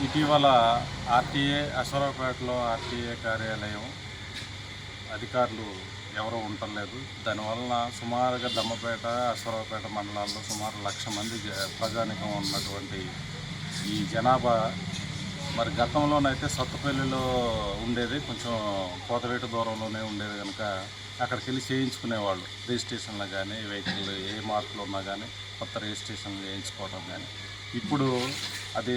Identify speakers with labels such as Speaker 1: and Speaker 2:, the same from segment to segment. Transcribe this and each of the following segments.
Speaker 1: ఇటీవల RTA అశ్వరావుపేటలో RTA కార్యాలయం అధికారులు ఎవరూ ఉండలేదు. దానివలన సుమారుగా దమ్మపేట, అశ్వరావుపేట మండలాల్లో సుమారు 1,00,000 మంది ప్రజానికం ఉన్నటువంటి ఈ జనాభా మరి గతంలోనైతే సత్తుపల్లిలో ఉండేది, కొంచెం కోతవేటు దూరంలోనే ఉండేది కనుక అక్కడికి వెళ్ళి చేయించుకునేవాళ్ళు. రిజిస్ట్రేషన్లు కానీ వెహికల్ ఏ మార్పులు ఉన్నా కానీ కొత్త రిజిస్ట్రేషన్లు చేయించుకోవడం కానీ. ఇప్పుడు అది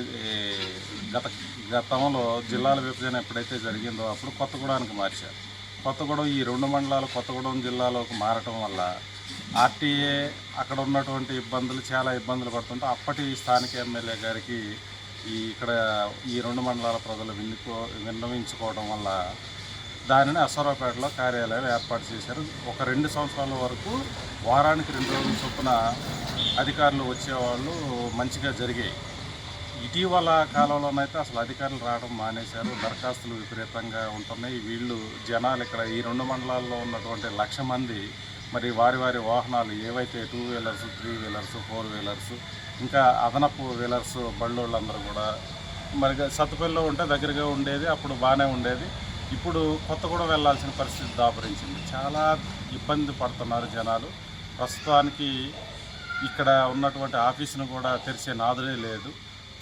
Speaker 1: గతంలో జిల్లాల విభజన ఎప్పుడైతే జరిగిందో అప్పుడు కొత్తగూడానికి మార్చారు. కొత్తగూడెం ఈ 2 మండలాలు కొత్తగూడెం జిల్లాలోకి మారటం వల్ల ఆర్టీఏ అక్కడ ఉన్నటువంటి చాలా ఇబ్బందులు పడుతుంటే అప్పటి స్థానిక ఎమ్మెల్యే గారికి ఇక్కడ ఈ 2 మండలాల ప్రజలు విన్నవించుకోవడం వల్ల దానిని అశ్వరావుపేటలో కార్యాలయం ఏర్పాటు చేశారు. ఒక 2 సంవత్సరాల వరకు వారానికి 2 రోజుల చొప్పున అధికారులు వచ్చేవాళ్ళు మంచిగా జరిగాయి. ఇటీవల కాలంలోనైతే అసలు అధికారులు రావడం మానేశారు. దరఖాస్తులు విపరీతంగా ఉంటున్నాయి. వీళ్ళు జనాలు ఇక్కడ ఈ 2 మండలాల్లో ఉన్నటువంటి 1,00,000 మంది మరి వారి వాహనాలు ఏవైతే 2 వీలర్స్, 3 వీలర్స్, 4 వీలర్స్ ఇంకా అదనపు వీలర్స్ బళ్ళోళ్ళందరూ కూడా మరి సత్తుపల్లిలో ఉంటే దగ్గరగా ఉండేది, అప్పుడు బాగానే ఉండేది. ఇప్పుడు కొత్తగూడెం వెళ్ళాల్సిన పరిస్థితి దాపురించింది. చాలా ఇబ్బంది పడుతున్నారు జనాలు. ప్రస్తుతానికి ఇక్కడ ఉన్నటువంటి ఆఫీసును కూడా తెరిచే నాదుడే లేదు.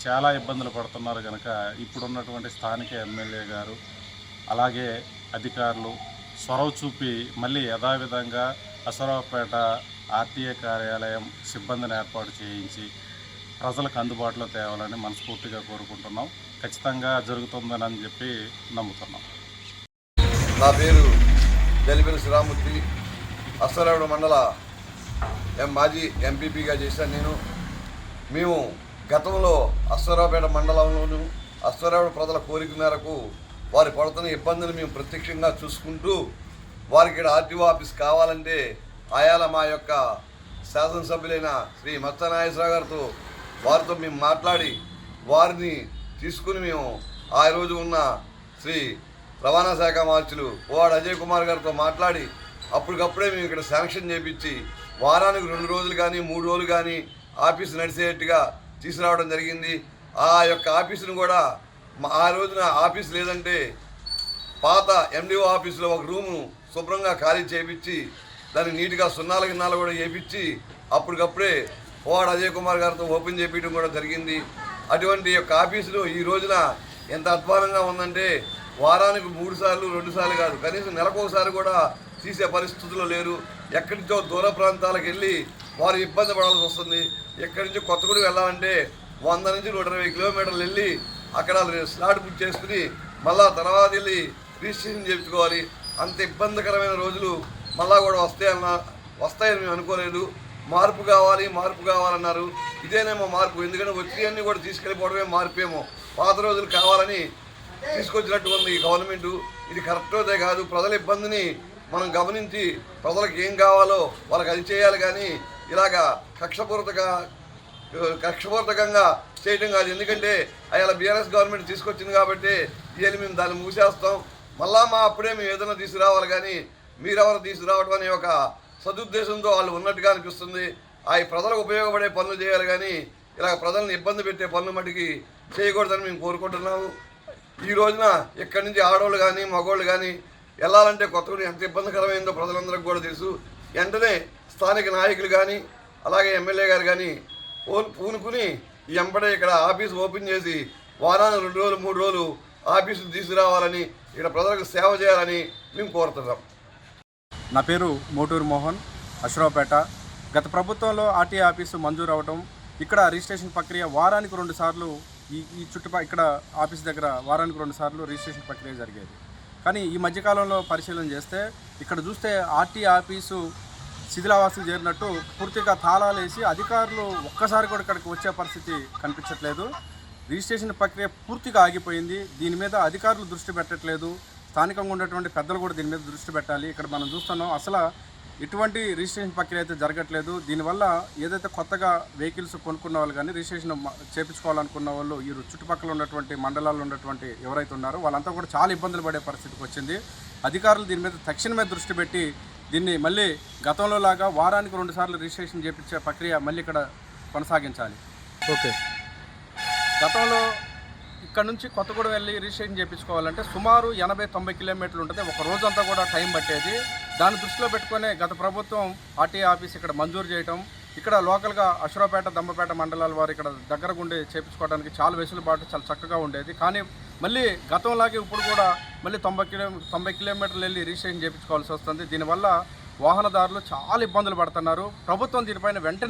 Speaker 1: చాలా ఇబ్బందులు పడుతున్నారు కనుక ఇప్పుడున్నటువంటి స్థానిక ఎమ్మెల్యే గారు అలాగే అధికారులు చొరవ చూపి మళ్ళీ యథావిధంగా అశ్వరావుపేట ఆర్టీఏ కార్యాలయం సిబ్బందిని ఏర్పాటు చేయించి ప్రజలకు అందుబాటులో తేవాలని మనస్ఫూర్తిగా కోరుకుంటున్నాం. ఖచ్చితంగా జరుగుతుందని చెప్పి నమ్ముతున్నాం.
Speaker 2: నా పేరు జలిపల్లి శ్రీరామూర్తి. అశ్వరావుపేట మండల మాజీ ఎంపీపీగా చేశాను మేము గతంలో అశ్వరావుపేట మండలంలోనూ అశ్వరావుపేట ప్రజల కోరిక మేరకు వారు పడుతున్న ఇబ్బందులు మేము ప్రత్యక్షంగా చూసుకుంటూ వారికి ఇక్కడ ఆర్టీఓ ఆఫీస్ కావాలంటే ఆయాల మా యొక్క శాసనసభ్యులైన శ్రీ మత్స్య నాగేశ్వరరావు గారితో వారితో మేము మాట్లాడి వారిని తీసుకుని మేము ఆ రోజు ఉన్న శ్రీ రవాణా శాఖ మార్చులు పోవాడ అజయ్ కుమార్ గారితో మాట్లాడి అప్పటికప్పుడే మేము ఇక్కడ శాంక్షన్ చేయించి వారానికి 2 రోజులు కానీ 3 రోజులు కానీ ఆఫీసు నడిచేట్టుగా తీసుకురావడం జరిగింది. ఆ యొక్క ఆఫీసును కూడా ఆ రోజున ఆఫీసు లేదంటే పాత ఎండిఓ ఆఫీసులో ఒక రూము శుభ్రంగా ఖాళీ చేయించి దాన్ని నీట్గా సున్నాల గిన్నాలు కూడా చేయించి అప్పటికప్పుడే పోవాడ అజయ్ కుమార్ గారితో ఓపెన్ చేయించడం కూడా జరిగింది. అటువంటి యొక్క ఆఫీసులు ఈ రోజున ఎంత అధ్వానంగా ఉందంటే వారానికి 3 సార్లు 2 సార్లు కాదు, కనీసం నెలకోసారి కూడా తీసే పరిస్థితుల్లో లేరు. ఎక్కడి నుంచో దూర ప్రాంతాలకు వెళ్ళి వారు ఇబ్బంది పడాల్సి వస్తుంది. ఎక్కడి నుంచి కొత్తగూడెం వెళ్ళాలంటే 100 నుంచి 120 కిలోమీటర్లు వెళ్ళి అక్కడ స్లాట్ బుక్ చేసుకుని మళ్ళా తర్వాత వెళ్ళి రిజిస్ట్రేషన్ చేయించుకోవాలి. అంత ఇబ్బందికరమైన రోజులు మళ్ళా కూడా వస్తాయని మేము అనుకోలేదు. మార్పు కావాలన్నారు. ఇదేనేమో మార్పు, ఎందుకంటే వచ్చి కూడా తీసుకెళ్ళిపోవడమే మార్పేమో. పాత రోజులు కావాలని తీసుకొచ్చినట్టు ఉంది ఈ గవర్నమెంటు. ఇది కరెక్టోదే కాదు. ప్రజల ఇబ్బందిని మనం గమనించి ప్రజలకు ఏం కావాలో వాళ్ళకి అది చేయాలి కానీ ఇలాగా కక్షపూర్వకంగా చేయడం కాదు. ఎందుకంటే అలా బీఆర్ఎస్ గవర్నమెంట్ తీసుకొచ్చింది కాబట్టి ఇవన్నీ మేము దాన్ని మూసేస్తాం. మళ్ళా అప్పుడే మేము ఏదైనా తీసుకురావాలి కానీ మీరెవరు తీసుకురావడం అనే ఒక సదుద్దేశంతో వాళ్ళు ఉన్నట్టుగా అనిపిస్తుంది. ఆ ప్రజలకు ఉపయోగపడే పనులు చేయాలి కానీ ఇలా ప్రజలను ఇబ్బంది పెట్టే పనులు మటుకి చేయకూడదని మేము కోరుకుంటున్నాము. ఈ రోజున ఇక్కడి నుంచి ఆడవాళ్ళు కానీ మగవాళ్ళు కానీ వెళ్ళాలంటే కొత్తగూడెం ఎంత ఇబ్బందికరమైందో ప్రజలందరికీ కూడా తెలుసు. వెంటనే స్థానిక నాయకులు కానీ అలాగే ఎమ్మెల్యే గారు కానీ పూనుకుని ఎంబడే ఇక్కడ ఆఫీసు ఓపెన్ చేసి వారానికి 2 రోజులు 3 రోజులు ఆఫీసులు తీసుకురావాలని ఇక్కడ ప్రజలకు సేవ చేయాలని మేము కోరుతున్నాం.
Speaker 3: నా పేరు మోటూరు మోహన్, అశ్వరావుపేట. గత ప్రభుత్వంలో ఆర్టీఏ ఆఫీసు మంజూరు అవటం, ఇక్కడ రిజిస్ట్రేషన్ ప్రక్రియ వారానికి 2 సార్లు ఈ చుట్టుపక్కల ఇక్కడ ఆఫీస్ దగ్గర వారానికి 2 సార్లు రిజిస్ట్రేషన్ ప్రక్రియ జరిగేది. కానీ ఈ మధ్యకాలంలో పరిశీలన చేస్తే ఇక్కడ చూస్తే ఆర్టీఏ ఆఫీసు శిథిలావాసులు చేరినట్టు పూర్తిగా తాళాలు వేసి అధికారులు ఒక్కసారి కూడా ఇక్కడికి వచ్చే పరిస్థితి కనిపించట్లేదు. రిజిస్ట్రేషన్ ప్రక్రియ పూర్తిగా ఆగిపోయింది. దీని మీద అధికారులు దృష్టి పెట్టట్లేదు. స్థానికంగా ఉన్నటువంటి పెద్దలు కూడా దీని మీద దృష్టి పెట్టాలి. ఇక్కడ మనం చూస్తున్నాం అసలు ఎటువంటి రిజిస్ట్రేషన్ ప్రక్రియ అయితే జరగట్లేదు. దీనివల్ల ఏదైతే కొత్తగా వెహికల్స్ కొనుక్కున్న వాళ్ళు కానీ రిజిస్ట్రేషన్ చేయించుకోవాలనుకున్న వాళ్ళు ఈ చుట్టుపక్కల ఉన్నటువంటి మండలాల్లో ఉన్నటువంటి ఎవరైతే ఉన్నారో వాళ్ళంతా కూడా చాలా ఇబ్బందులు పడే పరిస్థితికి వచ్చింది. అధికారులు దీని మీద తక్షణమే దృష్టి పెట్టి దీన్ని మళ్ళీ గతంలో లాగా వారానికి 2 సార్లు రిజిస్ట్రేషన్ చేయించే ప్రక్రియ మళ్ళీ ఇక్కడ కొనసాగించాలి.
Speaker 1: ఓకే.
Speaker 3: గతంలో ఇక్కడ నుంచి కొత్తగూడెం వెళ్ళి రిజిస్ట్రేషన్ చేయించుకోవాలంటే సుమారు 80-90 కిలోమీటర్లు ఉంటుంది. ఒక రోజంతా కూడా టైం పట్టేది. దాన్ని దృష్టిలో పెట్టుకునే గత ప్రభుత్వం ఆర్టీఏ ఆఫీస్ ఇక్కడ మంజూరు చేయటం, ఇక్కడ లోకల్గా అశ్వరావుపేట, దమ్మపేట మండలాల వారు ఇక్కడ దగ్గర ఉండి చేయించుకోవడానికి చాలా వెసులుబాటు, చాలా చక్కగా ఉండేది. కానీ మళ్ళీ గతంలాగే ఇప్పుడు కూడా మళ్ళీ 90 కిలోమీటర్లు వెళ్ళి రిజిస్ట్రేషన్ చేయించుకోవాల్సి వస్తుంది. దీనివల్ల వాహనదారులు చాలా ఇబ్బందులు పడుతున్నారు. ప్రభుత్వం దీనిపైన వెంటనే